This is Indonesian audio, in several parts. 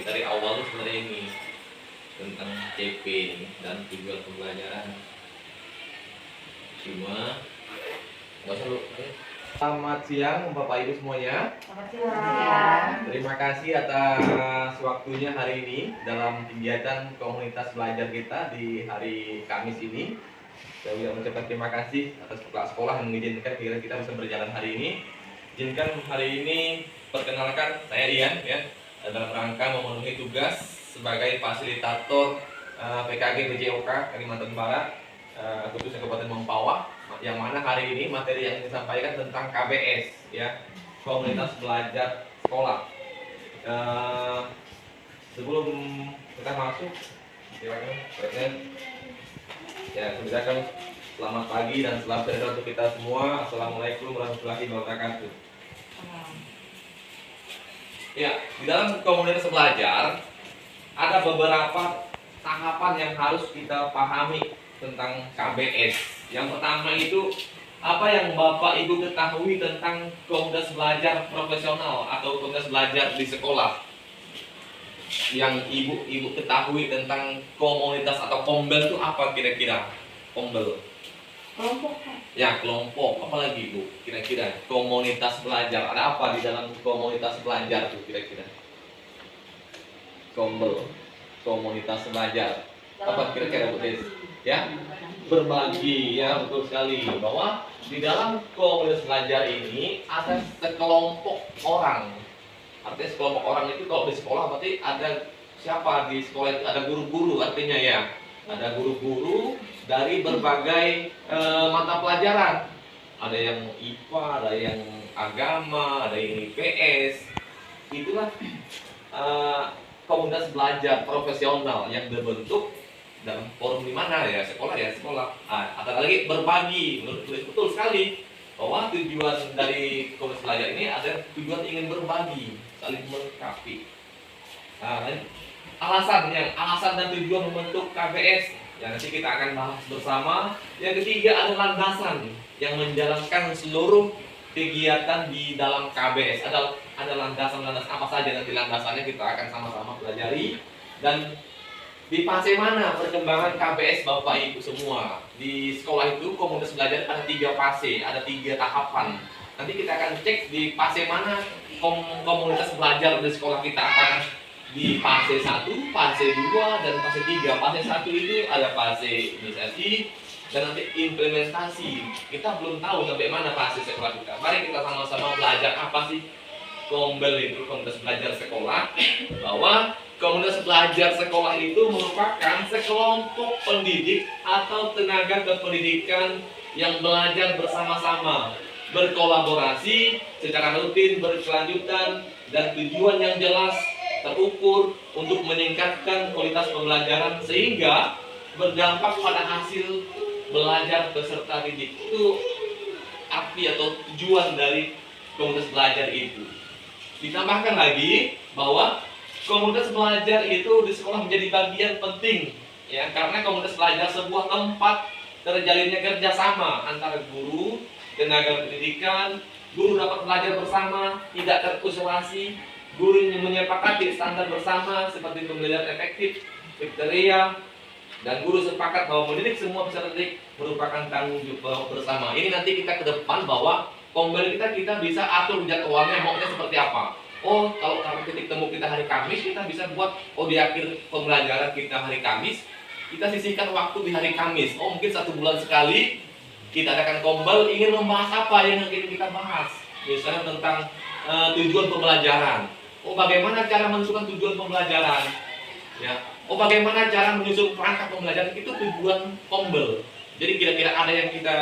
dari awal tuh sebenarnya ini tentang CP ini dan tujuan pembelajaran. Cuma nggak usah lu. Selamat siang Bapak Ibu semuanya. Selamat siang. Terima kasih atas waktunya hari ini dalam kegiatan komunitas belajar kita di hari Kamis ini. Saya ingin mengucapkan terima kasih atas kepala sekolah yang mengizinkan kita bisa berjalan hari ini. Izinkan hari ini perkenalkan saya Ian ya, dalam rangka memenuhi tugas sebagai fasilitator PKG BJOK Kalimantan Barat, khususnya Kabupaten Mempawah, yang mana hari ini materi yang disampaikan tentang KBS ya, komunitas belajar sekolah. Sebelum kita masuk, silakan ya, silakan. Selamat pagi dan selamat sejahtera untuk kita semua. Assalamualaikum warahmatullahi wabarakatuh. Ya, di dalam komunitas belajar ada beberapa tahapan yang harus kita pahami tentang KBS. Yang pertama itu, apa yang Bapak Ibu ketahui tentang komunitas belajar profesional atau komunitas belajar di sekolah? Yang ibu ketahui tentang komunitas atau kombel itu apa kira-kira? Kombel. Kelompok. Ya, kelompok. Apalagi Bu? Kira-kira komunitas belajar. Ada apa di dalam komunitas belajar tuh kira-kira? Kombel. Komunitas belajar. Apa kira-kira Bu Des? Ya, berbagi, ya betul sekali. Bahwa di dalam komunitas belajar ini ada sekelompok orang. Artinya sekelompok orang itu kalau di sekolah berarti ada siapa di sekolah itu? Ada guru-guru artinya ya. Ada guru-guru dari berbagai mata pelajaran. Ada yang IPA, ada yang agama, ada yang IPS. Itulah komunitas belajar profesional yang terbentuk dalam forum di mana ya, sekolah ya sekolah. Ada lagi berbagi, betul sekali bahwa tujuan dari komunitas belajar ini ada tujuan ingin berbagi, saling melengkapi. Alasan dan tujuan membentuk KBS ya, nanti kita akan bahas bersama. Yang ketiga ada landasan yang menjalankan seluruh kegiatan di dalam KBS. Ada landasan apa saja, nanti landasannya kita akan sama-sama pelajari. Dan di fase mana perkembangan KBS Bapak Ibu semua? Di sekolah itu komunitas belajar ada 3 fase, ada 3 tahapan. Nanti kita akan cek di fase mana komunitas belajar di sekolah kita akan di fase 1, fase 2, dan fase 3. Fase 1 itu ada fase inisiasi dan nanti implementasi. Kita belum tahu sampai mana fase sekolah kita. Mari kita sama-sama belajar apa sih kombel itu, komunitas belajar sekolah. Bahwa komunitas belajar sekolah itu merupakan sekelompok pendidik atau tenaga kependidikan yang belajar bersama-sama, berkolaborasi secara rutin, berkelanjutan, dan tujuan yang jelas terukur untuk meningkatkan kualitas pembelajaran sehingga berdampak pada hasil belajar peserta didik. Itu arti atau tujuan dari komunitas belajar itu. Ditambahkan lagi bahwa komunitas belajar itu di sekolah menjadi bagian penting ya, karena komunitas belajar sebuah tempat terjalinnya kerjasama antara guru, tenaga pendidikan. Guru dapat belajar bersama, tidak terisolasi. Guru yang menyepakati standar bersama seperti pembelajaran efektif, kriteria, dan guru sepakat bahwa mendidik semua peserta didik merupakan tanggung jawab bersama. Ini nanti kita ke depan bahwa kombel kita bisa atur jadwalnya maunya seperti apa. Oh, kalau titik temu kita hari Kamis, kita bisa buat di akhir pembelajaran kita hari Kamis, kita sisihkan waktu di hari Kamis. Oh, mungkin 1 bulan sekali kita adakan kombel, ingin membahas apa yang ingin kita bahas. Misalnya tentang tujuan pembelajaran. Oh, bagaimana cara menentukan tujuan pembelajaran? Ya. Oh, bagaimana cara menyusun perangkat pembelajaran? Itu tujuan kombel. Jadi kira-kira ada yang kita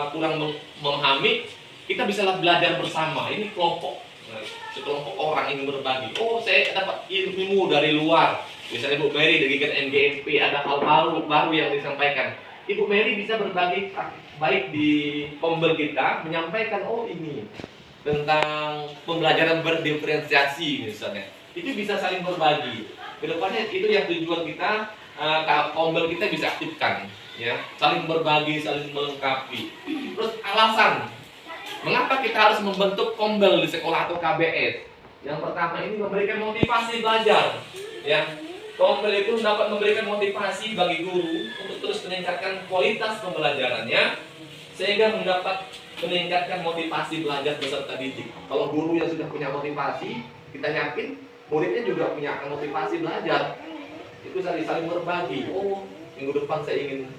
kurang memahami, kita bisa belajar bersama. Ini sekelompok orang ingin berbagi. Oh, saya dapat ilmu dari luar. Misalnya Bu Mary dari NGMP ada hal baru yang disampaikan. Ibu Mary bisa berbagi baik di kombel kita, menyampaikan ini tentang pembelajaran berdiferensiasi misalnya. Itu bisa saling berbagi. Kedepannya itu yang tujuan kita, kombel kita bisa aktifkan ya, saling berbagi, saling melengkapi. Terus alasan mengapa kita harus membentuk kombel di sekolah atau KBS? Yang pertama ini memberikan motivasi belajar. Ya, Kompel itu dapat memberikan motivasi bagi guru untuk terus meningkatkan kualitas pembelajarannya sehingga mendapat meningkatkan motivasi belajar peserta didik. Kalau guru yang sudah punya motivasi, kita yakin muridnya juga punya motivasi belajar. Itu saling berbagi. Oh, minggu depan saya ingin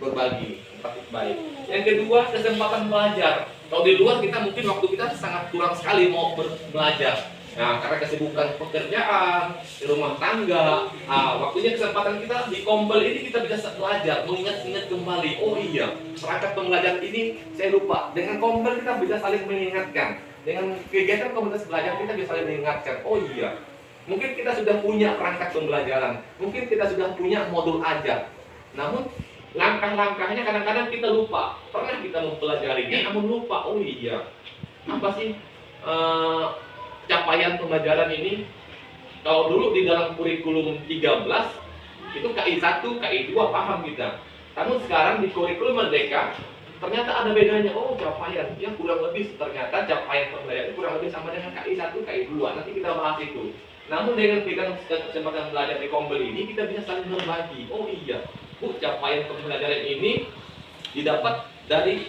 berbagi praktik baik. Yang kedua, kesempatan belajar. Kalau di luar kita mungkin waktu kita sangat kurang sekali mau belajar. Nah, karena kesibukan pekerjaan, di rumah tangga, waktunya kesempatan kita di Kompel ini kita bisa belajar, mengingat-ingat kembali. Oh iya, perangkat pembelajaran ini saya lupa. Dengan Kompel kita bisa saling mengingatkan. Dengan kegiatan komunitas belajar kita bisa saling mengingatkan. Oh iya, mungkin kita sudah punya perangkat pembelajaran, mungkin kita sudah punya modul ajar. Namun langkah-langkahnya kadang-kadang kita lupa. Pernah kita mempelajarinya, namun lupa. Oh iya, apa sih capaian pembelajaran ini? Kalau dulu di dalam kurikulum 13 itu KI 1, KI 2 paham kita. Namun sekarang di kurikulum Merdeka ternyata ada bedanya. Oh, capaian ya kurang lebih ternyata capaian pembelajaran itu kurang lebih sama dengan KI 1, KI 2. Nanti kita bahas itu. Namun dengan kita kesempatan belajar di Kompel ini kita bisa saling berbagi. Oh iya, Bu, capaian pembelajaran ini didapat dari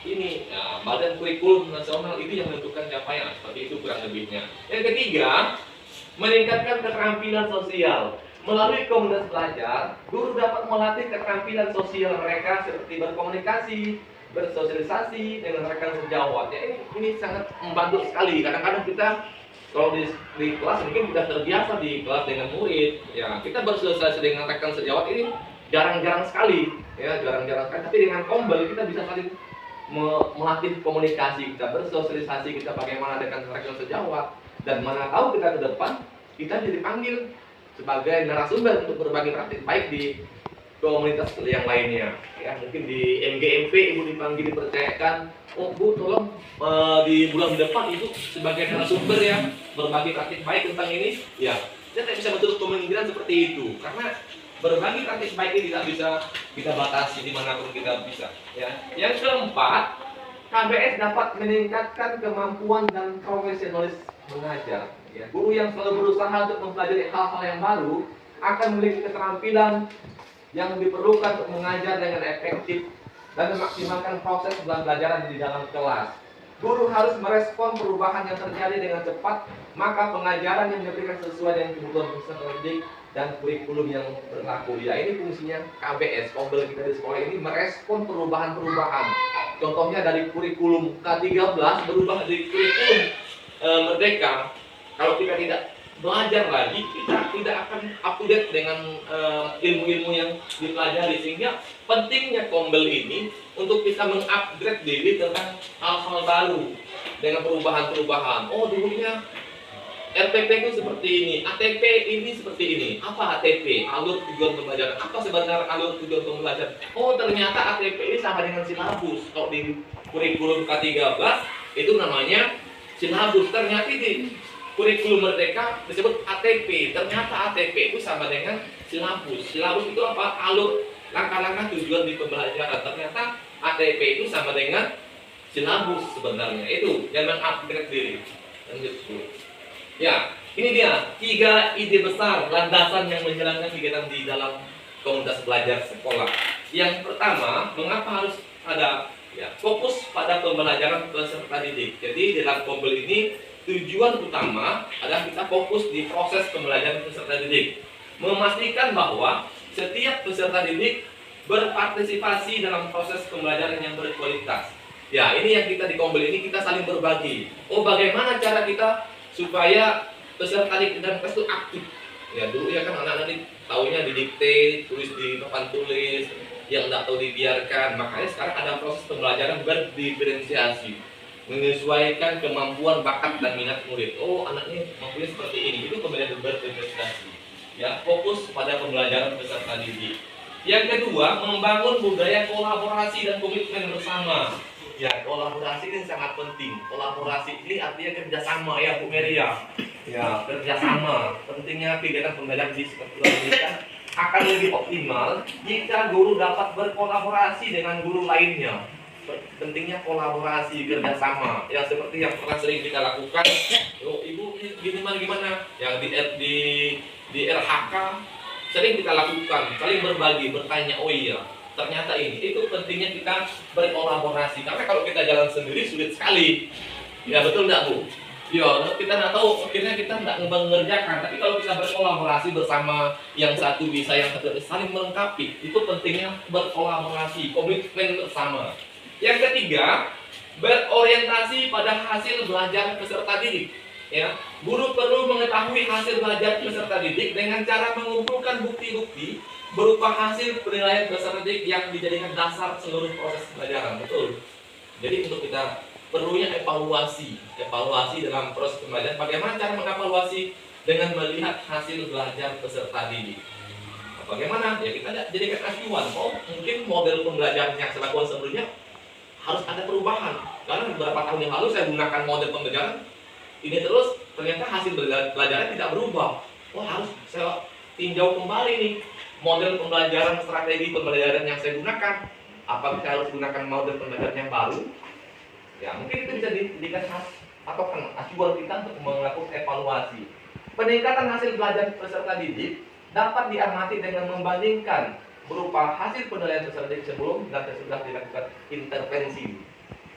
ini, Badan Kurikulum Nasional itu yang menentukan capaian, seperti itu kurang lebihnya. Yang ketiga, meningkatkan keterampilan sosial. Melalui komunitas belajar, guru dapat melatih keterampilan sosial mereka seperti berkomunikasi, bersosialisasi dengan rekan sejawat. Ya, ini sangat membantu sekali. Kadang-kadang kita kalau di kelas mungkin kita terbiasa di kelas dengan murid, ya kita bersosialisasi dengan rekan sejawat ini jarang-jarang sekali, ya jarang-jarang sekali. Tapi dengan Kompel kita bisa saling melatih komunikasi kita, bersosialisasi kita bagaimana dengan rekan sejawat, dan mana tahu kita ke depan kita dipanggil sebagai narasumber untuk berbagi praktik baik di komunitas yang lainnya. Ya mungkin di MGMP ibu dipanggil dipercayakan, oh Bu tolong di bulan depan ibu sebagai narasumber ya berbagi praktik baik tentang ini. Ya kita tidak bisa betul kemungkinan seperti itu karena berbagi praktik baik ini tidak bisa kita batasi dimanapun kita bisa. Ya. Yang keempat, KBS dapat meningkatkan kemampuan dan profesionalis mengajar. Ya. Guru yang selalu berusaha untuk mempelajari hal-hal yang baru akan memiliki keterampilan yang diperlukan untuk mengajar dengan efektif dan memaksimalkan proses pembelajaran di dalam kelas. Guru harus merespon perubahan yang terjadi dengan cepat, maka pengajaran yang diberikan sesuai dengan kebutuhan peserta didik dan kurikulum yang berlaku. Ya ini fungsinya KBS, Kompel kita di sekolah ini merespon perubahan-perubahan. Contohnya dari kurikulum K13 berubah dari kurikulum Merdeka. Kalau kita tidak belajar lagi, kita tidak akan up to date dengan ilmu-ilmu yang dipelajari. Sehingga pentingnya Kompel ini untuk kita mengupgrade diri tentang hal-hal baru dengan perubahan-perubahan. Oh dulunya RPP itu seperti ini, ATP ini seperti ini. Apa ATP? Alur tujuan pembelajaran. Apa sebenarnya alur tujuan pembelajaran? Oh ternyata ATP ini sama dengan silabus. Kalau di kurikulum K13 itu namanya silabus. Ternyata di kurikulum Merdeka disebut ATP. Ternyata ATP itu sama dengan silabus. Silabus itu apa? Alur langkah-langkah tujuan di pembelajaran. Ternyata ATP itu sama dengan silabus sebenarnya. Itu yang mengupgrade diri. Lanjut. Ya, ini dia 3 ide besar landasan yang menjalankan kegiatan di dalam komunitas belajar sekolah. Yang pertama, mengapa harus ada fokus pada pembelajaran peserta didik. Jadi dalam Kompel ini tujuan utama adalah kita fokus di proses pembelajaran peserta didik, memastikan bahwa setiap peserta didik berpartisipasi dalam proses pembelajaran yang berkualitas. Ya, ini yang kita di Kompel ini kita saling berbagi. Oh, bagaimana cara kita supaya peserta didik dan kelas itu aktif. Ya dulu ya kan anak-anak ini taunya didikte, tulis di papan tulis, yang tidak tahu dibiarkan. Makanya sekarang ada proses pembelajaran berdiferensiasi, menyesuaikan kemampuan, bakat dan minat murid. Oh anaknya mampunya seperti ini, itu pembelajaran berdiferensiasi. Ya fokus pada pembelajaran peserta didik. Yang kedua, membangun budaya kolaborasi dan komitmen bersama. Ya, kolaborasi ini sangat penting. Kolaborasi ini artinya kerjasama ya, Bu Meria. Ya, kerjasama. Pentingnya kegiatan pembelajaran di sekolah pendidikan akan lebih optimal jika guru dapat berkolaborasi dengan guru lainnya. pentingnya kolaborasi kerjasama yang seperti yang pernah sering kita lakukan. Oh, ibu ini gimana yang di RHK sering kita lakukan, saling berbagi, bertanya, oh iya ternyata ini. Itu pentingnya kita berkolaborasi, karena kalau kita jalan sendiri sulit sekali. Ya betul nggak Bu? Ya, kita nggak tahu, akhirnya kita nggak mengerjakan. Tapi kalau kita berkolaborasi bersama, yang satu bisa, yang satu bisa, saling melengkapi. Itu pentingnya berkolaborasi, komitmen bersama. Yang ketiga, berorientasi pada hasil belajar peserta didik. Ya, guru perlu mengetahui hasil belajar peserta didik dengan cara mengumpulkan bukti-bukti berupa hasil penilaian peserta didik yang dijadikan dasar seluruh proses pembelajaran. Betul. Jadi untuk kita perlunya evaluasi dalam proses pembelajaran. Bagaimana cara mengevaluasi? Dengan melihat hasil belajar peserta didik. Nah, bagaimana? Ya kita jadikan acuan. Oh, mungkin model pembelajaran yang saya lakukan sebelumnya harus ada perubahan. Karena beberapa tahun yang lalu saya gunakan model pembelajaran ini terus, ternyata hasil belajaran tidak berubah. Oh, harus saya tinjau kembali nih model pembelajaran, strategi pembelajaran yang saya gunakan. Apakah saya harus gunakan model pembelajaran yang baru? Ya, mungkin itu bisa dijadikan patokan acuan kita untuk melakukan evaluasi. Peningkatan hasil belajar peserta didik dapat diamati dengan membandingkan berupa hasil penilaian peserta didik sebelum dan sesudah dilakukan intervensi.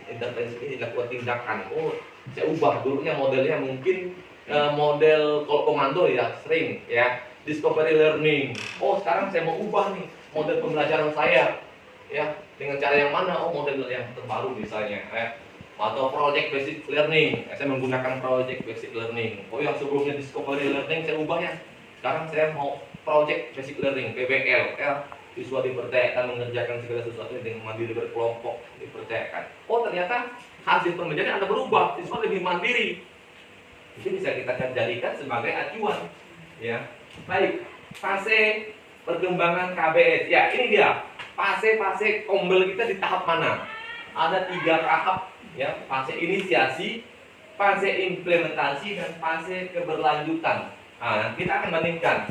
Intervensi ini dilakukan tindakan. Oh, saya ubah dulunya modelnya mungkin model komando ya, sering ya, discovery learning. Oh, sekarang saya mau ubah nih model pembelajaran saya. Ya, dengan cara yang mana? Oh, model yang terbaru misalnya. Atau project basic learning, saya menggunakan project basic learning. Oh, yang sebelumnya discovery learning saya ubah ya. Sekarang saya mau project basic learning, PBL ya. Siswa dipercayakan mengerjakan segala sesuatu dengan mandiri berkelompok, dipercayakan. Oh, ternyata hasil pembelajaran ada berubah, siswa lebih mandiri. Itu bisa kita jadikan sebagai acuan ya. Baik, fase perkembangan KBS. Ya, ini dia. Fase-fase kombel kita di tahap mana? Ada 3 tahap ya, fase inisiasi, fase implementasi, dan fase keberlanjutan. Nah, kita akan bandingkan.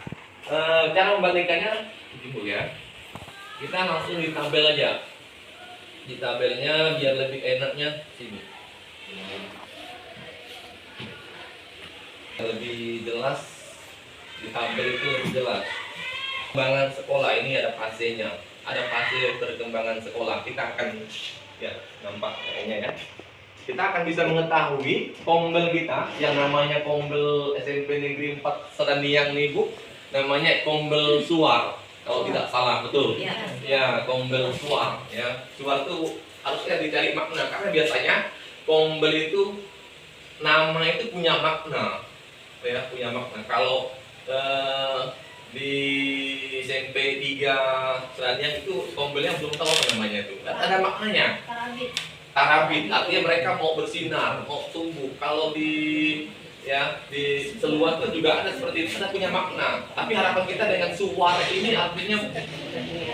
Cara membandingkannya begini ya. Kita langsung di tabel aja. Di tabelnya biar lebih enaknya sini. Lebih jelas di tabel itu lebih jelas. Perkembangan sekolah ini ada fasenya. Ada fase perkembangan sekolah. Kita akan ya, nampak kayaknya ya. Kita akan bisa mengetahui kombel kita yang namanya kombel SMP Negeri 4 Sedaniang nih Bu, namanya kombel suar kalau tidak salah, betul? Ya, kombel suar ya. Suar itu harusnya dicari makna, karena biasanya kombel itu nama itu punya makna. Ya, punya makna. Kalau di SMP 3 Sedaniang itu kombelnya belum tahu apa namanya itu. Ada maknanya. Tarabit, artinya mereka mau bersinar, mau tumbuh. Kalau di seluas itu juga ada seperti itu, ada punya makna. Tapi harapan kita dengan suar ini artinya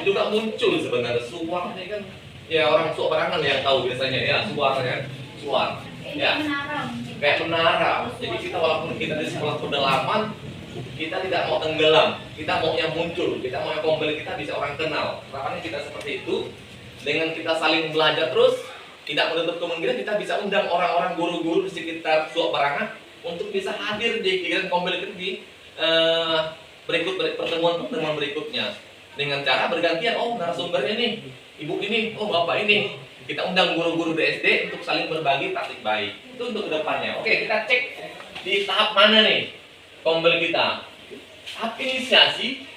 juga muncul sebenarnya. Suar ini kan ya orang Suwabarangan yang tahu biasanya ya, suar ya, suar. Ya, kayak menara. Jadi kita walaupun kita di sekolah pedalaman, kita tidak mau tenggelam, kita mau yang muncul, kita mau yang kombel kita bisa orang kenal. Harapannya kita seperti itu. Dengan kita saling belajar terus, tidak menutup kemungkinan kita bisa undang orang-orang guru-guru di sekitar Suwabarangan untuk bisa hadir di kegiatan kombel itu di pertemuan berikutnya dengan cara bergantian. Oh, narasumbernya nih ibu ini, oh bapak ini. Kita undang guru-guru BSD untuk saling berbagi praktik baik. Itu untuk kedepannya. Oke, kita cek di tahap mana nih kombel kita. Tahap inisiasi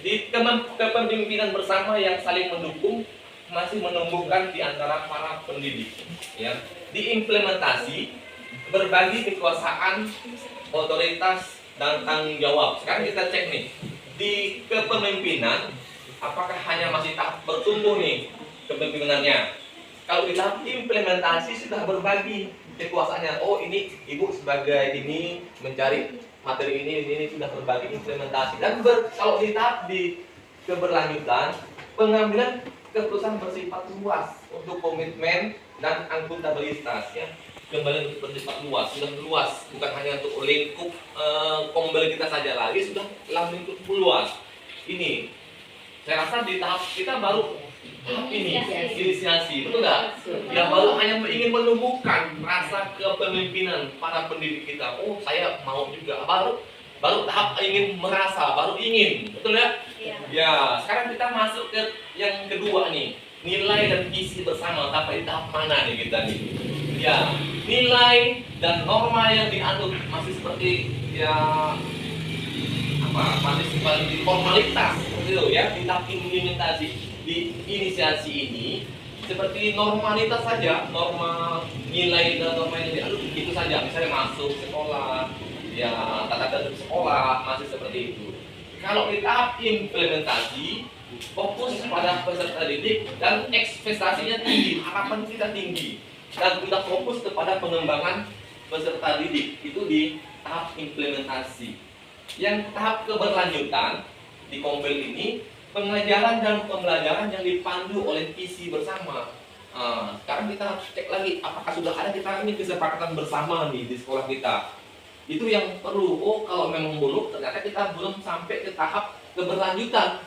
di kepemimpinan bersama yang saling mendukung, masih menumbuhkan di antara para pendidik ya. Diimplementasi berbagi kekuasaan, otoritas, dan tanggung jawab. Sekarang kita cek nih di kepemimpinan, apakah hanya masih tahap bertumbuh nih kepemimpinannya. Kalau di tahap implementasi sudah berbagi kekuasaannya. Oh, ini ibu sebagai ini mencari materi ini sudah berbagi implementasi. Dan kalau di tahap di keberlanjutan, pengambilan keputusan bersifat luas untuk komitmen dan akuntabilitas ya. Kembali bersifat luas, sudah luas, bukan hanya untuk lingkup kombel kita saja lagi, sudah dalam lingkup luas. Ini saya rasa di tahap kita baru tahap ini inisiasi, betul nggak? Ya baru hanya ingin menumbuhkan rasa kepemimpinan para pendidik kita. Oh saya mau juga, baru tahap ingin merasa, baru ingin, betul ya? Ya sekarang kita masuk ke yang kedua nih, nilai dan visi bersama. Sampai di tahap mana nih kita nih? Ya nilai dan norma yang dianut masih seperti ya masih seperti formalitas gitu ya, di tahap implementasi di inisiasi ini seperti normalitas saja, norma nilai dan norma yang dianut itu saja. Misalnya masuk sekolah, ya tata tertib sekolah masih seperti itu. Kalau di tahap implementasi fokus pada peserta didik dan ekspektasinya tinggi, harapan kita tinggi, dan kita fokus kepada pengembangan peserta didik itu di tahap implementasi. Yang tahap keberlanjutan di Kombel ini pengajaran dan pembelajaran yang dipandu oleh visi bersama. Sekarang kita harus cek lagi apakah sudah ada kita ini kesepakatan bersama nih di sekolah kita. Itu yang perlu. Oh kalau memang belum, ternyata kita belum sampai ke tahap keberlanjutan.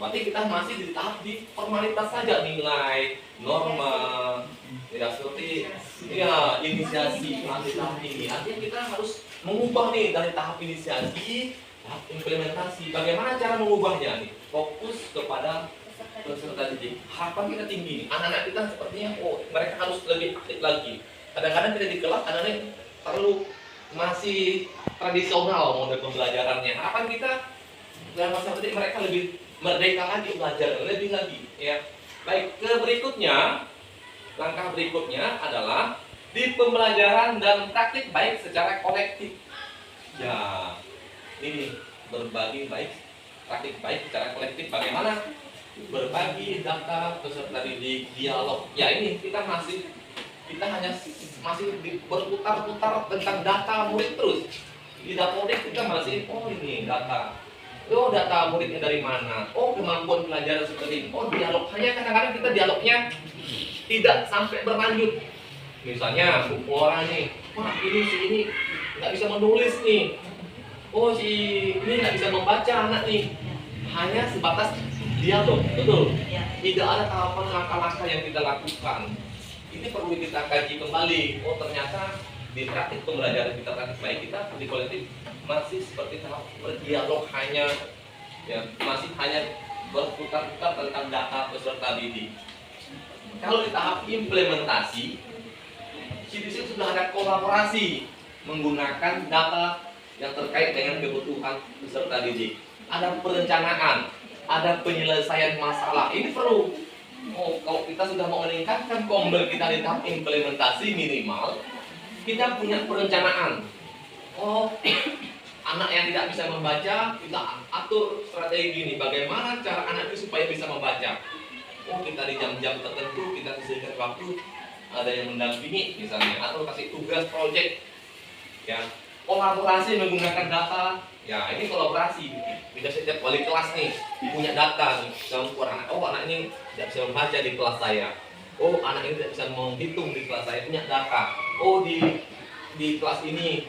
Berarti kita masih di tahap di formalitas saja, nilai, norma, ya seperti ya inisiasi masih tahap ini. Artinya kita harus mengubah nih dari tahap inisiasi, tahap implementasi. Bagaimana cara mengubahnya nih? Fokus kepada peserta didik. Harapan kita tinggi. Anak-anak kita sepertinya, oh mereka harus lebih aktif lagi. Kadang-kadang kita di kelas, anak-anak terlalu masih tradisional model pembelajarannya. Harapan kita dalam masa pendidik mereka lebih merdeka lagi belajar lebih lagi ya. Baik, berikutnya langkah berikutnya adalah di pembelajaran dan praktik baik secara kolektif. Ya, ini berbagi baik, praktik baik secara kolektif. Bagaimana? Berbagi data peserta didik, dialog. Ya ini kita hanya masih berputar-putar tentang data murid terus. Di Dapodik kita masih ini data. Oh data muridnya dari mana? Oh kemampuan pelajaran seperti ini. Oh dialog, hanya kadang-kadang kita dialognya tidak sampai berlanjut. Misalnya orang nih, wah si ini nggak bisa menulis nih. Oh si ini nggak bisa membaca anak nih. Hanya sebatas dialog, betul. Tidak ada tahapan langkah-langkah yang kita lakukan. Ini perlu kita kaji kembali. Oh ternyata di praktik pembelajaran kita praktik baik kita di kolektif masih seperti tahap berdialog masih hanya berputar-putar tentang data peserta didik. Kalau di tahap implementasi, di sini sudah ada kolaborasi menggunakan data yang terkait dengan kebutuhan peserta didik. Ada perencanaan, ada penyelesaian masalah. Ini perlu. Oh, kalau kita sudah mau meningkatkan Kombel kita di tahap implementasi minimal, kita punya perencanaan. Oh, anak yang tidak bisa membaca, kita atur strategi gini. Bagaimana cara anak itu supaya bisa membaca? Oh, kita di jam-jam tertentu kita sisihkan waktu, ada yang mendampingi misalnya, atau kasih tugas project. Ya, kolaborasi menggunakan data. Ya, ini kolaborasi. Kita setiap wali kelas nih punya data nih. Anak, oh anak ini tidak bisa membaca di kelas saya. Oh, anak ini tidak bisa menghitung di kelas saya, punya data. Oh, di kelas ini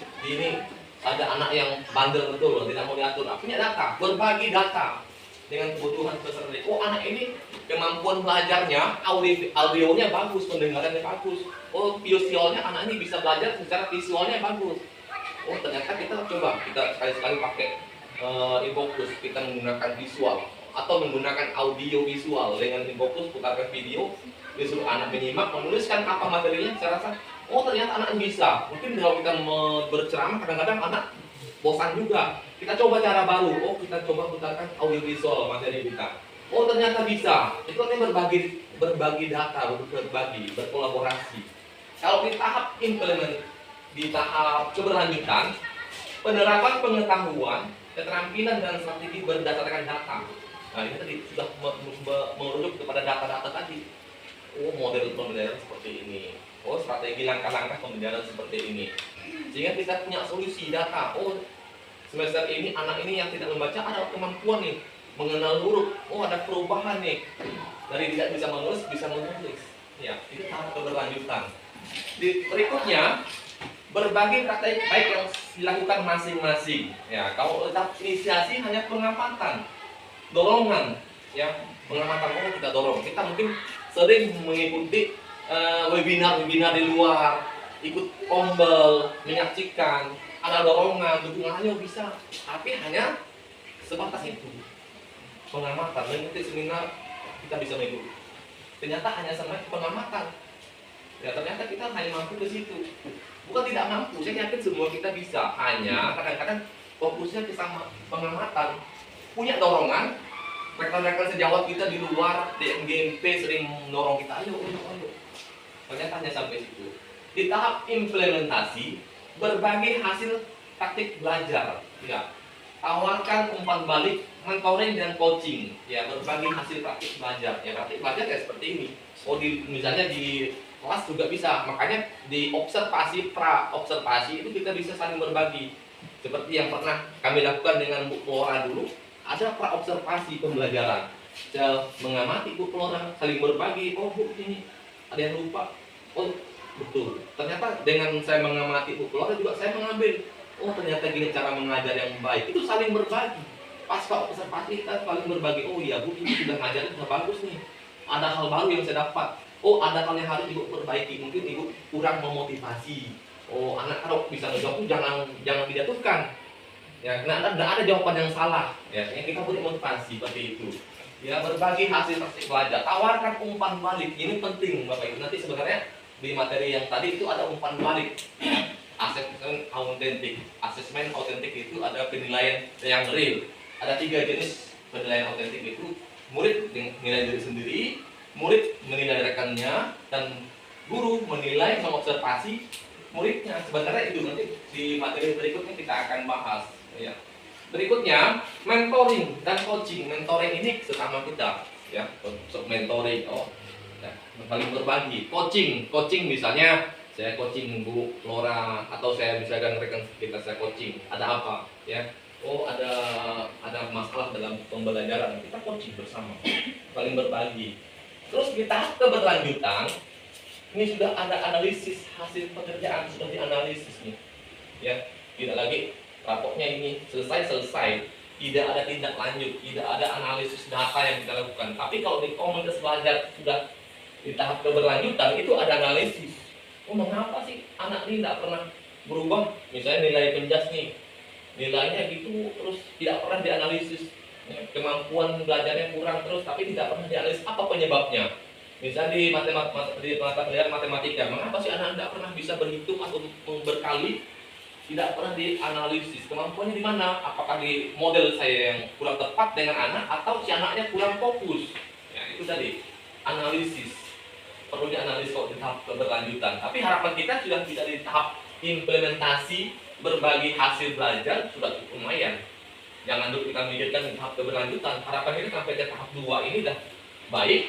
ada anak yang bandel betul, tidak mau diatur. Punya data, berbagi data dengan kebutuhan peserta didik. Oh, anak ini kemampuan belajarnya, audionya bagus, pendengarannya bagus. Oh, visualnya anak ini bisa belajar secara visualnya bagus. Oh, ternyata kita sekali-sekali pakai Infocus, kita menggunakan visual atau menggunakan audio visual dengan Infocus, putarkan video, disuruh anak menyimak, menuliskan apa materinya. Saya rasa, oh ternyata anak bisa. Mungkin kalau kita berceramah kadang-kadang anak bosan juga. Kita coba cara baru. Oh kita coba putarkan audio visual materi kita. Oh ternyata bisa. Itu artinya berbagi data, berkolaborasi. Kalau di tahap di tahap keberlanjutan, penerapan pengetahuan, keterampilan dan strategi berdasarkan data. Nah ini tadi sudah merujuk kepada data-data tadi. Oh model pembelajaran seperti ini. Oh strategi langkah-langkah pembelajaran seperti ini. Sehingga kita punya solusi data. Oh semester ini anak ini yang tidak membaca ada kemampuan nih mengenal huruf. Oh ada perubahan nih dari tidak bisa menulis bisa menulis. Ya itu tahap keberlanjutan. Berikutnya berbagi praktek baik yang dilakukan masing-masing. Ya kalau tahap inisiasi hanya pengamatan, dorongan, ya pengamatan, oh kita dorong. Kita mungkin sering mengikuti webinar-webinar di luar, ikut ombel, menyaksikan, ada dorongan, dukungan, ayo bisa, tapi hanya sebatas itu. Pengamatan, mengikuti seminar kita bisa mengikuti. Ternyata hanya sama pengamatan. Ya ternyata kita hanya mampu ke situ. Bukan tidak mampu, saya yakin semua kita bisa. Hanya kadang-kadang fokusnya ke sama pengamatan. Punya dorongan, rekan-rekan sejawat kita di luar, DMGMP sering mendorong kita, ayo. Ternyata hanya sampai situ. Di tahap implementasi, berbagi hasil taktik belajar. Ya, tawarkan umpan balik, mentoring dan coaching. Ya, berbagi hasil praktik belajar. Ya, praktik belajar kayak seperti ini. Oh, misalnya di kelas juga bisa. Makanya di observasi, pra-observasi itu kita bisa saling berbagi. Seperti yang pernah kami lakukan dengan Bu Flora dulu, ada pra-observasi pembelajaran. Saya mengamati Bu Flora, saling berbagi. Oh, Bu, ini ada yang lupa. Oh, betul. Ternyata dengan saya mengamati Bu Flora juga saya mengambil. Oh, ternyata gini cara mengajar yang baik. Itu saling berbagi. Pasca observasi kita saling berbagi. Oh iya Bu, ini sudah ngajarnya sudah bagus nih. Ada hal baru yang saya dapat. Oh, ada hal yang harus Ibu perbaiki. Mungkin Ibu kurang memotivasi. Oh, anak kalau bisa menjawab jangan dijatuhkan. Ya, karena ada jawaban yang salah. Ya, yang kita beri motivasi seperti itu. Ya, berbagi hasil praktik belajar. Tawarkan umpan balik. Ini penting Bapak Ibu. Nanti sebenarnya di materi yang tadi itu ada umpan balik. Asesmen autentik. Asesmen autentik itu ada penilaian yang real. Ada 3 jenis penilaian autentik itu. Murid menilai diri sendiri, murid menilai rekannya, dan guru menilai mengobservasi muridnya. Sebenarnya itu nanti di materi berikutnya kita akan bahas. Ya. Berikutnya mentoring dan coaching. Mentoring ini sesama kita, ya. Untuk mentoring, ya, saling berbagi. Coaching misalnya saya coaching Bu Flora atau saya misalkan rekan kita saya coaching. Ada apa? Ya. Oh, ada masalah dalam pembelajaran, kita coaching bersama, saling berbagi. Terus di tahap keberlanjutan, ini sudah ada analisis hasil pekerjaan, sudah dianalisis nih, ya, tidak lagi raportnya ini selesai, tidak ada tindak lanjut, tidak ada analisis data yang kita lakukan. Tapi kalau di komunitas belajar sudah di tahap keberlanjutan, itu ada analisis. Oh, mengapa sih anak ini tidak pernah berubah? Misalnya nilai penjas nih, nilainya gitu terus tidak pernah dianalisis, kemampuan belajarnya kurang terus tapi tidak pernah dianalisis apa penyebabnya. Misalnya di mata pelajaran matematika, mengapa sih anak tidak pernah bisa berhitung atau berkali, tidak pernah dianalisis kemampuannya di mana, apakah di model saya yang kurang tepat dengan anak atau si anaknya kurang fokus. Ya, itu tadi analisis perlu dianalisis kalau di tahap keberlanjutan. Tapi harapan kita sudah tidak di tahap implementasi berbagi hasil belajar sudah cukup lumayan. Jangan dulu kita mikirkan di tahap keberlanjutan. Harapan kita sampai ke tahap 2 ini dah baik,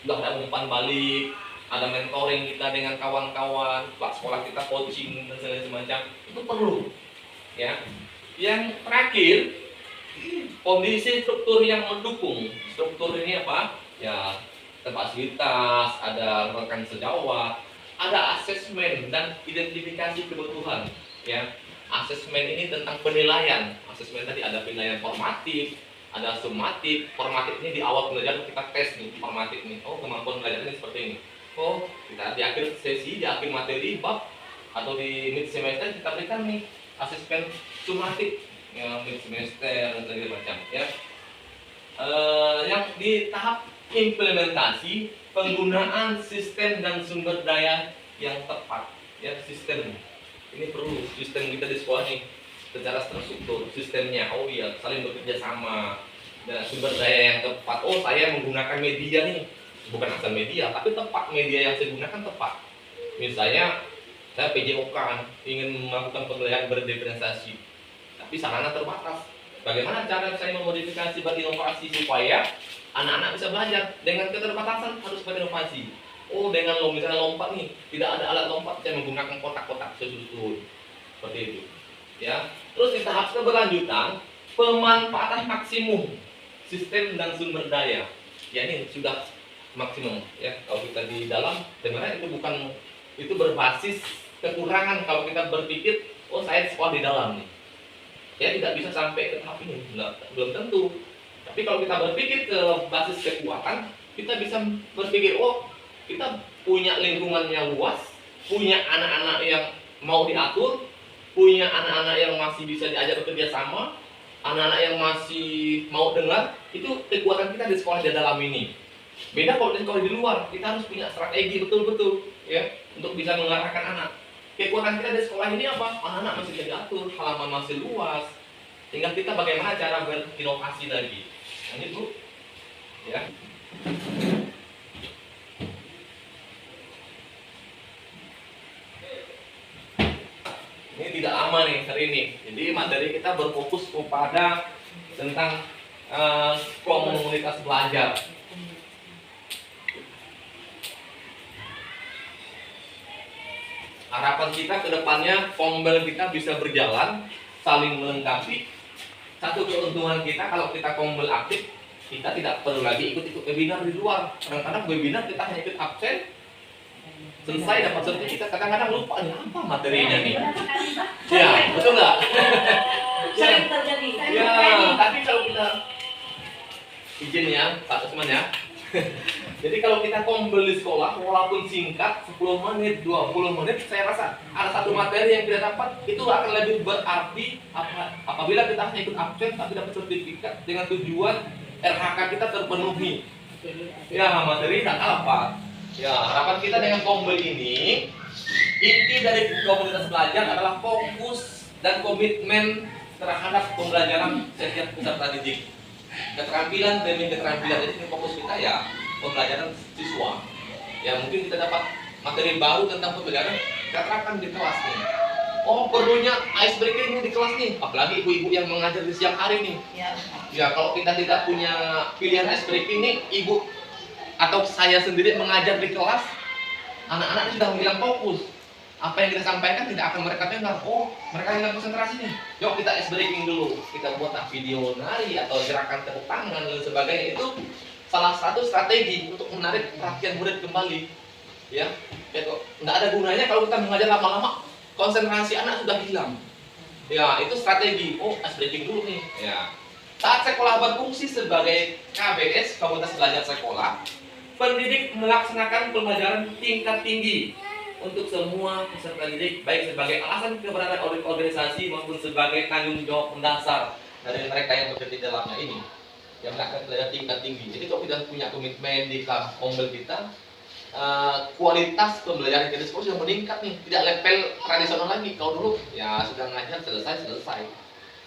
sudah ada umpan balik, ada mentoring kita dengan kawan-kawan, sekolah kita coaching dan segala semacam, itu perlu. Ya. Yang terakhir, kondisi struktur yang mendukung. Struktur ini apa? Ya, fasilitas, ada rekan sejawat, ada asesmen dan identifikasi kebutuhan. Ya. Asesmen ini tentang penilaian. Asesmen tadi ada penilaian formatif, ada sumatif. Formatif ini di awal belajar kita tes nih, formatif nih. Oh, kemampuan belajar ini seperti ini. Oh, kita di akhir sesi, di akhir materi bab atau di mid semester kita berikan nih asesmen sumatif, ya, mid semester dan segala macam. Ya. Yang di tahap implementasi, penggunaan sistem dan sumber daya yang tepat. Ya, sistem. Ini perlu sistem kita di sekolah nih secara terstruktur sistemnya. Oh iya, saling bekerja sama dan sumber daya yang tepat. Oh, saya menggunakan media nih, bukan asal media tapi tepat, media yang saya gunakan tepat. Misalnya saya PJOK ingin melakukan pembelajaran berdiferensiasi tapi sarana terbatas. Bagaimana cara saya memodifikasi berinovasi supaya anak-anak bisa belajar dengan keterbatasan, harus berinovasi. Oh, dengan misalnya lompat nih, tidak ada alat lompat, saya menggunakan kotak-kotak sesusun seperti itu. Ya, terus di tahap keberlanjutan, pemanfaatan maksimum sistem dan sumber daya. Ya, ini sudah maksimum. Ya, kalau kita di dalam, sebenarnya itu berbasis kekurangan kalau kita berpikir, oh saya sekolah di dalam nih, saya tidak bisa sampai ke tahap ini. Belum tentu. Tapi kalau kita berpikir ke basis kekuatan, kita bisa berpikir, oh kita punya lingkungan yang luas, punya anak-anak yang mau diatur, punya anak-anak yang masih bisa diajak bekerja sama, anak-anak yang masih mau dengar, itu kekuatan kita di sekolah di dalam ini. Beda kalau di sekolah di luar, kita harus punya strategi betul-betul ya untuk bisa mengarahkan anak. Kekuatan kita di sekolah ini apa? Anak-anak masih bisa diatur, halaman masih luas. Tinggal kita bagaimana cara berinovasi lagi. Nah, itu ya. Ini tidak lama nih hari ini. Jadi materi kita berfokus kepada tentang komunitas belajar. Harapan kita ke depannya Kombel kita bisa berjalan, saling melengkapi. Satu keuntungan kita kalau kita Kombel aktif, kita tidak perlu lagi ikut-ikut webinar di luar. Kadang-kadang webinar kita hanya ikut absen, selesai dapat sertifikat, kadang-kadang lupa nih apa materinya nih. Ya, betul nggak? Sering terjadi. Ya, tapi kalau kita izin ya, Pak Usman ya. Jadi kalau kita Kombel di sekolah, walaupun singkat 10 menit, 20 menit, saya rasa ada satu materi yang kita dapat itu akan lebih berarti apabila kita hanya ikut absen tapi dapat sertifikat dengan tujuan RHK kita terpenuhi. Ya, materi tak apa. Ya, harapan kita dengan Kombel ini, inti dari komunitas belajar adalah fokus dan komitmen terhadap pembelajaran setiap peserta didik. Keterampilan demi keterampilan, jadi fokus kita ya pembelajaran siswa. Ya mungkin kita dapat materi baru tentang pembelajaran, kita terapkan di kelas nih. Oh perlunya ice breaking di kelas nih, apalagi ibu-ibu yang mengajar di siang hari nih. Ya kalau kita tidak punya pilihan ice breaking nih, ibu atau saya sendiri mengajar di kelas, anak-anak sudah hilang fokus. Apa yang kita sampaikan tidak akan mereka dengar. Oh, mereka hilang konsentrasi nih. Yuk kita ice breaking dulu. Kita buat video nari atau gerakan tepuk tangan dan sebagainya. Itu salah satu strategi untuk menarik perhatian murid kembali. Ya, nggak ada gunanya kalau kita mengajar lama-lama, konsentrasi anak sudah hilang. Ya, itu strategi. Oh, ice breaking dulu nih. Ya. Saat sekolah berfungsi sebagai KBS, komunitas belajar sekolah, pendidik melaksanakan pembelajaran tingkat tinggi untuk semua peserta didik, baik sebagai alasan keberadaan organisasi maupun sebagai tanggung jawab mendasar dari mereka yang bekerja di dalamnya ini, yang melakukan pelajaran tingkat tinggi. Jadi kalau kita punya komitmen di kelas Kombel kita, kualitas pembelajaran kita di sekolah sudah meningkat nih, tidak level tradisional lagi. Kalau dulu ya sudah ngajar selesai.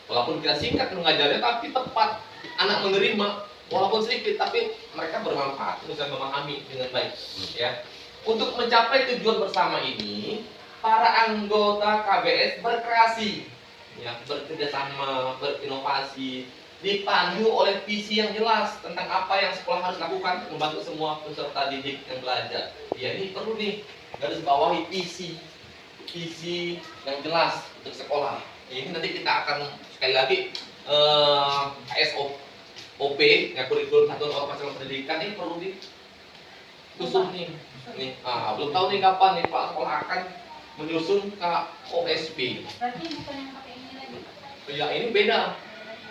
Walaupun kita singkat mengajarnya, tapi tepat, anak menerima. Walaupun sedikit, tapi mereka bermanfaat, bisa memahami dengan baik. Ya. Untuk mencapai tujuan bersama ini, para anggota KBS berkreasi, ya, bekerja sama, berinovasi, dipandu oleh visi yang jelas tentang apa yang sekolah harus lakukan membantu semua peserta didik yang belajar. Ya ini perlu nih garis bawahi visi yang jelas untuk sekolah. Ya, ini nanti kita akan sekali lagi KSOP, ya, kurikulum satuan operasional pendidikan ini perlu disusun nih. Belum tahu nih kapan nih Pak sekolah akan menyusun KOSP. Berarti bukan yang pakai ini lagi. Ya ini beda.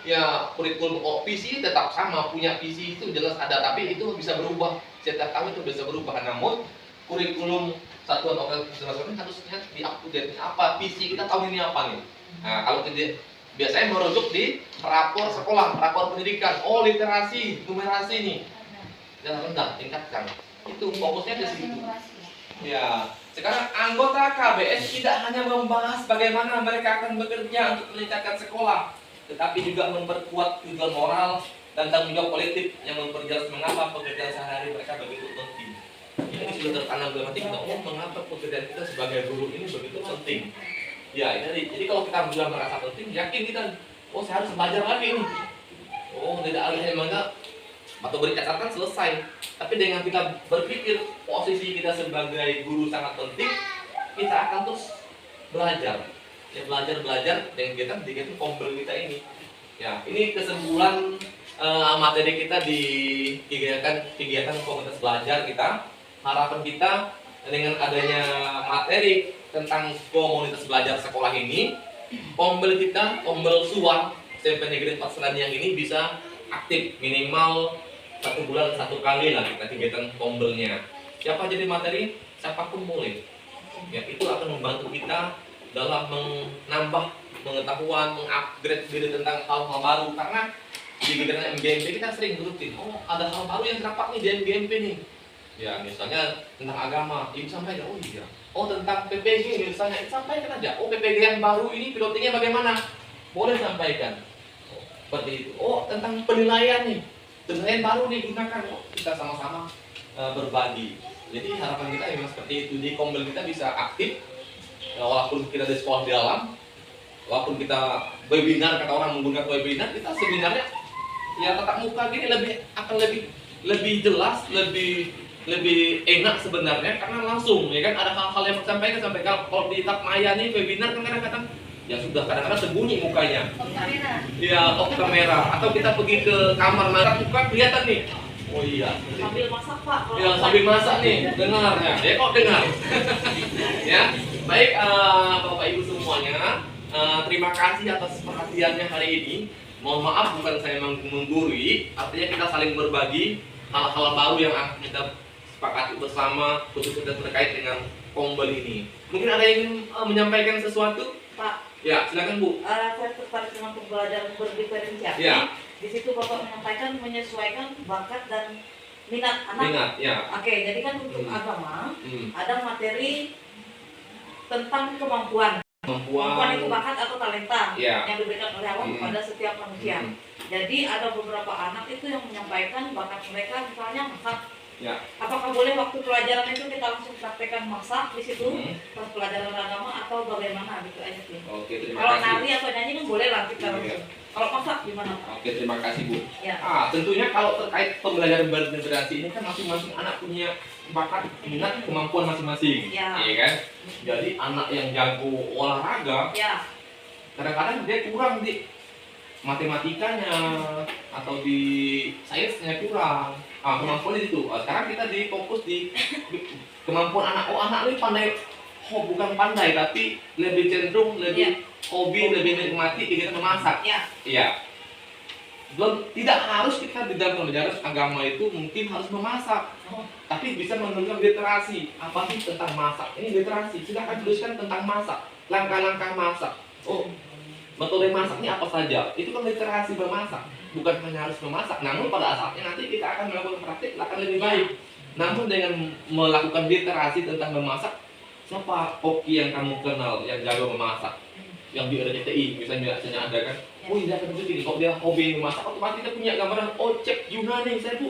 Ya kurikulum visi tetap sama, punya visi itu jelas ada, tapi itu bisa berubah. Setiap tahun itu bisa berubah. Namun kurikulum satuan operasional harusnya di-update. Apa visi kita tahun ini apa nih? Nah, kalau tidak biasanya merujuk di rapor sekolah, rapor pendidikan. Oh literasi, numerasi nih. Jangan rendah, tingkatkan. Itu fokusnya di situ. Ya, sekarang anggota KBS tidak hanya membahas bagaimana mereka akan bekerja untuk meningkatkan sekolah, tetapi juga memperkuat tujuan moral dan tanggung jawab politik yang memperjelas mengapa pekerjaan sehari-hari mereka begitu penting. Ini sudah tertanam dalam hati kita. Oh, mengapa pekerjaan kita sebagai guru ini begitu penting? Ya, jadi kalau kita sudah merasa penting, yakin kita, oh saya harus belajar lagi nih. Oh, tidak ada mana atau beri catatan selesai. Tapi dengan kita berpikir posisi kita sebagai guru sangat penting, kita akan terus belajar. Ya belajar dengan kegiatan Kombel kita ini. Ya, ini kesimpulan materi kita di kegiatan komunitas belajar kita. Harapan kita dengan adanya materi tentang komunitas belajar sekolah ini, Kombel kita, Kombel Suwan SMP Negeri 4 Selandiang ini bisa aktif minimal 1 bulan 1 kali lah kita kegiatan kombelnya. Siapa jadi materi, siapapun boleh. Ya, itu akan membantu kita dalam menambah pengetahuan, mengupgrade diri tentang hal-hal baru. Karena di kegiatan MGMP kita sering rutin, oh ada hal baru yang terdapat nih di MGMP nih. Ya, misalnya tentang agama, ibu sampaikan, oh iya. Oh tentang PPG misalnya, sampaikan aja. Oh PPG yang baru ini pilotingnya bagaimana? Boleh sampaikan. Oh, seperti itu. Oh tentang penilaian nih, penilaian baru nih gunakan. Oh, kita sama-sama berbagi. Jadi harapan kita memang seperti itu. Di Kombel kita bisa aktif, walaupun kita di sekolah di dalam, walaupun kita webinar, kata orang menggunakan webinar, kita sebenarnya ya tatap muka gini akan lebih jelas, lebih enak sebenarnya karena langsung ya kan, ada hal-hal yang sampai kalau di tatap maya nih webinar kan kadang-kadang ya sudah kadang-kadang sembunyi mukanya. Kamera. Iya, off kamera atau kita pergi ke kamar tatap muka kelihatan nih. Oh iya. Sambil masak Pak. Ya sambil masak nih, dengar ya. Ya kok dengar. Ya, baik Bapak Ibu semuanya, terima kasih atas perhatiannya hari ini. Mohon maaf bukan saya menggurui, artinya kita saling berbagi hal-hal baru yang akan kita sepakati bersama khususnya terkait dengan Kombel ini. Mungkin ada yang ingin menyampaikan sesuatu? Pak, Ya, silakan Bu. saya tertarik dengan pembelajaran berdiferensiasi. Ya. Di situ Bapak menyampaikan menyesuaikan bakat dan minat anak. Minat, ya. Oke, jadi kan untuk agama Hmm. ada materi tentang kemampuan. Kemampuan itu bakat atau talenta Ya. yang diberikan oleh Allah kepada setiap manusia. Hmm. Jadi ada beberapa anak itu yang menyampaikan bakat mereka, misalnya masak. Ya. Apakah boleh waktu pelajaran itu kita langsung praktekkan masak di situ, Hmm. pas pelajaran agama atau bagaimana gitu aja sih. Oke, terima Kalau kasih. nari atau nyanyi kan boleh lah kita Iya. langsung. Kalau masak gimana Pak? Oke, terima kasih Bu. Ya. Tentunya kalau terkait pembelajaran berinteraksi ini kan masing-masing anak punya bakat, minat, kemampuan masing-masing. Ya. Iya kan? Jadi anak yang jago olahraga, Ya. kadang-kadang dia kurang di matematikanya atau di sainsnya kurang. Kemampuan itu. Sekarang kita fokus di kemampuan anak. Oh, anak ini pandai. Oh, bukan pandai tapi lebih cenderung lebih hobi, lebih menikmati kegiatan memasak. Ya. Iya. Belum, tidak harus kita di dalam pembelajaran agama itu mungkin harus memasak, tapi bisa menunjukkan literasi. Apa sih tentang masak? Ini literasi. Silahkan tuliskan tentang masak, langkah-langkah masak. Oh, metode masak ini apa saja? Itu kan literasi bermasak. Bukan hanya harus memasak, namun pada asalnya nanti kita akan melakukan praktik akan lebih baik. Namun dengan melakukan literasi tentang memasak, siapa koki yang kamu kenal yang jago memasak? Yang di RCTI misalnya ada kan? Oh iya kan begini, kalau dia hobi memasak otomatis dia punya gambaran, oh Chef Juna nih, saya Bu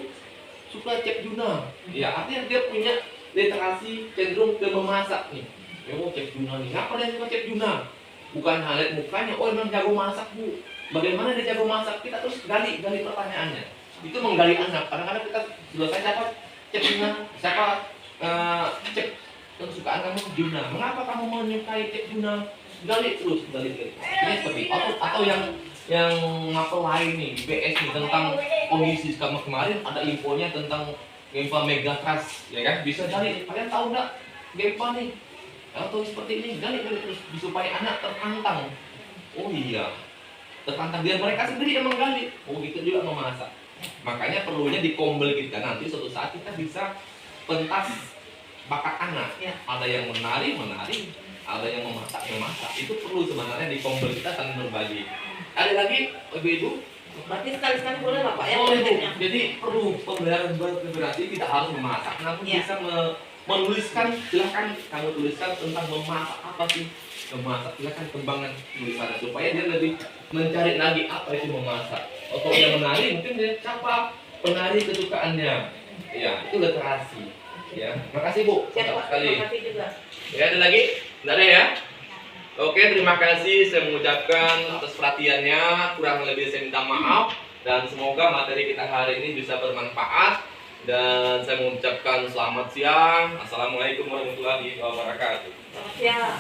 suka Chef Juna. Ya artinya dia punya literasi cenderung ke memasak nih. Ya, oh Chef Juna nih, kenapa dia suka Chef Juna? Bukan hanya lihat mukanya, oh memang jago masak Bu. Bagaimana dia jago masak? Kita terus gali pertanyaannya. Itu menggali anak. Kadang-kadang kita selesai dapat Chef Juna, siapa Chef kesukaan kamu Juna? Mengapa kamu menyukai Chef Juna? Gali terus. Ini seperti atau yang ngapain nih BS nih tentang kondisi kemarin ada infonya tentang Gempa Megatrust, ya kan? Bisa gali. Kalian tahu nggak Gempa nih? Atau seperti ini, gali terus supaya anak tertantang. Oh iya, tertantang biar mereka sendiri yang menggali. Oh gitu juga memasak. Makanya perlunya di Kombel kita nanti suatu saat kita bisa pentas bakat anak. Ada yang menari, ada yang memasak. Itu perlu sebenarnya di Kombel kita saling berbagi. Ada lagi, Ibu? Berarti sekali-sekali boleh lah Pak ya? Boleh Bu. prakteknya? Jadi perlu pembelajaran berinteraksi, tidak harus memasak, namun bisa menuliskan. Silahkan kamu tuliskan tentang memasak apa sih memasak. Silahkan kembangkan tulisannya supaya dia lebih mencari lagi apa itu memasak. Atau yang menari mungkin dia siapa penari kesukaannya. Ya itu literasi. Ya, makasih Bu. Siap Mantap Pak, sekali. terima kasih juga. Ya ada lagi? Tidak ada ya? Oke, terima kasih. Saya mengucapkan atas perhatiannya. Kurang lebih saya minta maaf. Dan semoga materi kita hari ini bisa bermanfaat. Dan saya mengucapkan selamat siang. Assalamualaikum warahmatullahi wabarakatuh. Selamat siang.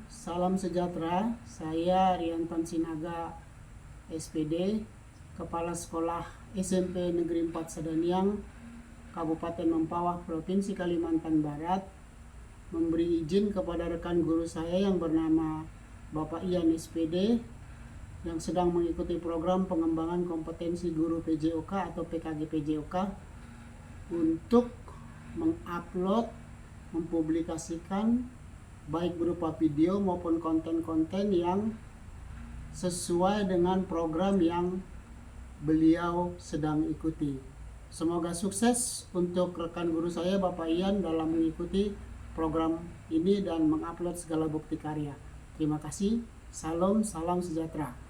Salam sejahtera. Saya Riantan Sinaga, SPD, Kepala Sekolah SMP Negeri 4 Sadaniang, Kabupaten Mempawah, Provinsi Kalimantan Barat, memberi izin kepada rekan guru saya yang bernama Bapak Ian SPD yang sedang mengikuti program pengembangan kompetensi guru PJOK atau PKG PJOK untuk mengupload, mempublikasikan baik berupa video maupun konten-konten yang sesuai dengan program yang beliau sedang ikuti. Semoga sukses untuk rekan guru saya Bapak Ian dalam mengikuti program ini dan mengupload segala bukti karya. Terima kasih. Salam sejahtera.